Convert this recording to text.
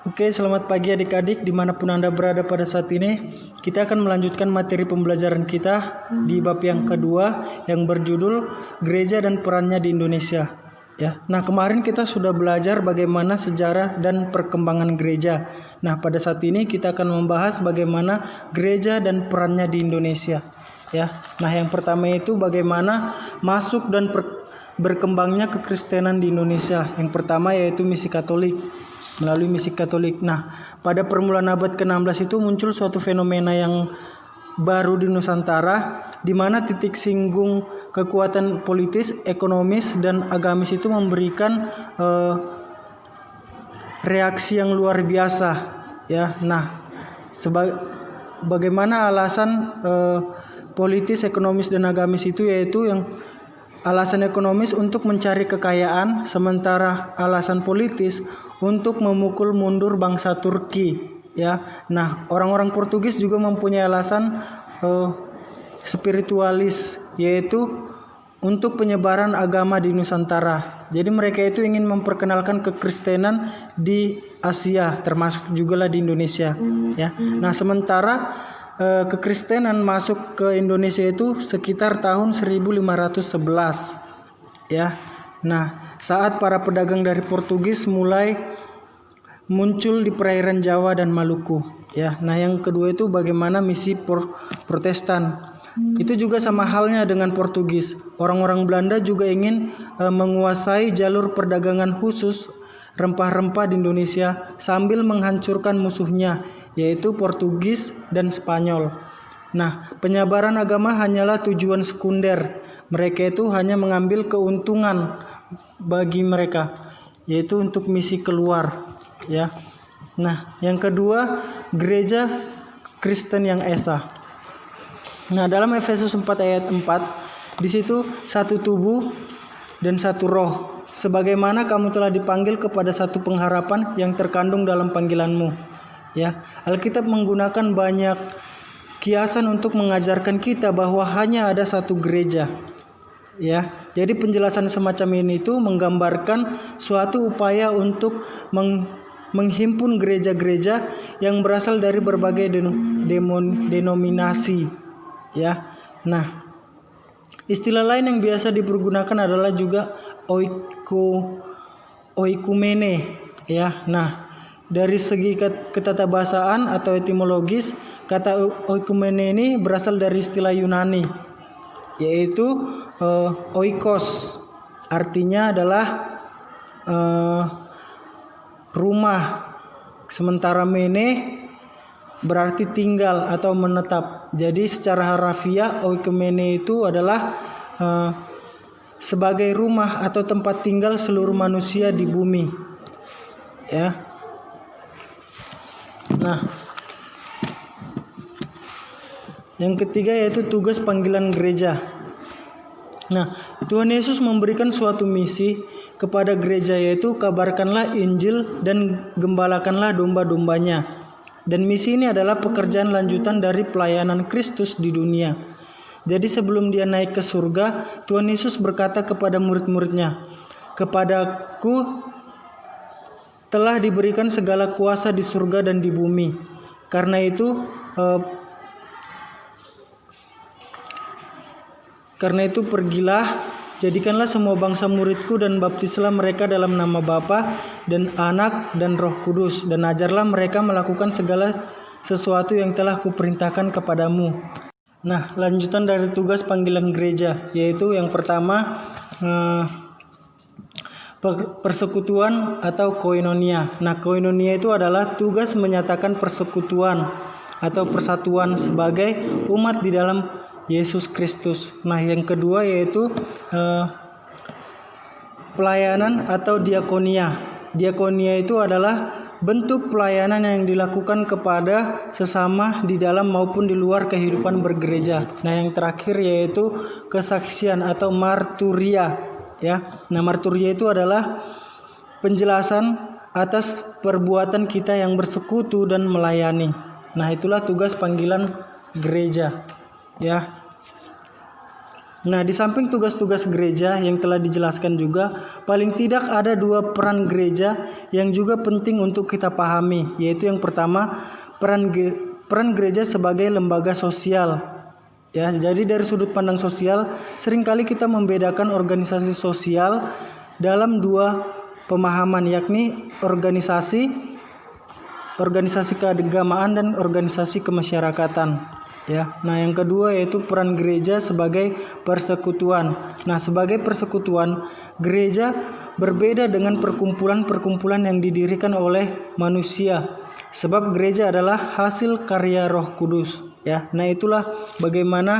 Oke, selamat pagi adik-adik dimanapun Anda berada pada saat ini. Kita akan melanjutkan materi pembelajaran kita di bab yang kedua yang berjudul Gereja dan Perannya di Indonesia. Ya, nah kemarin kita sudah belajar bagaimana sejarah dan perkembangan gereja. Nah pada saat ini kita akan membahas bagaimana gereja dan perannya di Indonesia. Ya, nah yang pertama itu bagaimana masuk dan berkembangnya kekristenan di Indonesia. Yang pertama yaitu misi Katolik. Melalui misi Katolik. Nah, pada permulaan abad ke-16 itu muncul suatu fenomena yang baru di Nusantara, di mana titik singgung kekuatan politis, ekonomis, dan agamis itu memberikan reaksi yang luar biasa. Ya, nah, bagaimana alasan politis, ekonomis, dan agamis itu, yaitu yang alasan ekonomis untuk mencari kekayaan, sementara alasan politis untuk memukul mundur bangsa Turki. Ya, nah orang-orang Portugis juga mempunyai alasan spiritualis, yaitu untuk penyebaran agama di Nusantara. Jadi mereka itu ingin memperkenalkan kekristenan di Asia, termasuk juga di Indonesia. Ya, nah sementara kekristenan masuk ke Indonesia itu sekitar tahun 1511. Ya. Nah, saat para pedagang dari Portugis mulai muncul di perairan Jawa dan Maluku. Ya. Nah, yang kedua itu bagaimana misi Protestan. Itu juga sama halnya dengan Portugis. Orang-orang Belanda juga ingin menguasai jalur perdagangan khusus rempah-rempah di Indonesia sambil menghancurkan musuhnya, yaitu Portugis dan Spanyol. Nah, penyebaran agama hanyalah tujuan sekunder. Mereka itu hanya mengambil keuntungan bagi mereka, yaitu untuk misi keluar. Ya. Nah, yang kedua, gereja Kristen yang esa. Nah, dalam Efesus 4 ayat 4, di situ satu tubuh dan satu roh, sebagaimana kamu telah dipanggil kepada satu pengharapan yang terkandung dalam panggilanmu. Ya, Alkitab menggunakan banyak kiasan untuk mengajarkan kita bahwa hanya ada satu gereja. Ya, jadi penjelasan semacam ini itu menggambarkan suatu upaya untuk menghimpun gereja-gereja yang berasal dari berbagai denominasi. Ya, nah istilah lain yang biasa dipergunakan adalah juga oikumene. Ya, nah dari segi ketatabahasaan atau etimologis, kata oikumene ini berasal dari istilah Yunani, yaitu oikos, artinya adalah rumah, sementara mene berarti tinggal atau menetap. Jadi secara harafiah oikumene itu adalah sebagai rumah atau tempat tinggal seluruh manusia di bumi. Ya. Nah, yang ketiga yaitu tugas panggilan gereja. Nah, Tuhan Yesus memberikan suatu misi kepada gereja, yaitu kabarkanlah Injil dan gembalakanlah domba-dombanya. Dan misi ini adalah pekerjaan lanjutan dari pelayanan Kristus di dunia. Jadi sebelum dia naik ke surga, Tuhan Yesus berkata kepada murid-muridnya, "Kepadaku telah diberikan segala kuasa di surga dan di bumi. Karena itu pergilah, jadikanlah semua bangsa muridku dan baptislah mereka dalam nama Bapa dan Anak dan Roh Kudus, dan ajarlah mereka melakukan segala sesuatu yang telah kuperintahkan kepadamu." Nah, lanjutan dari tugas panggilan gereja, yaitu yang pertama persekutuan atau koinonia. Nah, koinonia itu adalah tugas menyatakan persekutuan atau persatuan sebagai umat di dalam Yesus Kristus. Nah, yang kedua yaitu pelayanan atau diakonia. Diakonia itu adalah bentuk pelayanan yang dilakukan kepada sesama di dalam maupun di luar kehidupan bergereja. Nah, yang terakhir yaitu kesaksian atau marturia. Ya, nah marturia itu adalah penjelasan atas perbuatan kita yang bersekutu dan melayani. Nah, itulah tugas panggilan gereja. Ya. Nah, di samping tugas-tugas gereja yang telah dijelaskan juga, paling tidak ada 2 peran gereja yang juga penting untuk kita pahami, yaitu yang pertama, peran gereja sebagai lembaga sosial. Ya, jadi dari sudut pandang sosial, seringkali kita membedakan organisasi sosial dalam 2 pemahaman, yakni organisasi keagamaan dan organisasi kemasyarakatan. Ya, nah yang kedua yaitu peran gereja sebagai persekutuan. Nah, sebagai persekutuan, gereja berbeda dengan perkumpulan-perkumpulan yang didirikan oleh manusia. Sebab gereja adalah hasil karya Roh Kudus. Ya, nah itulah bagaimana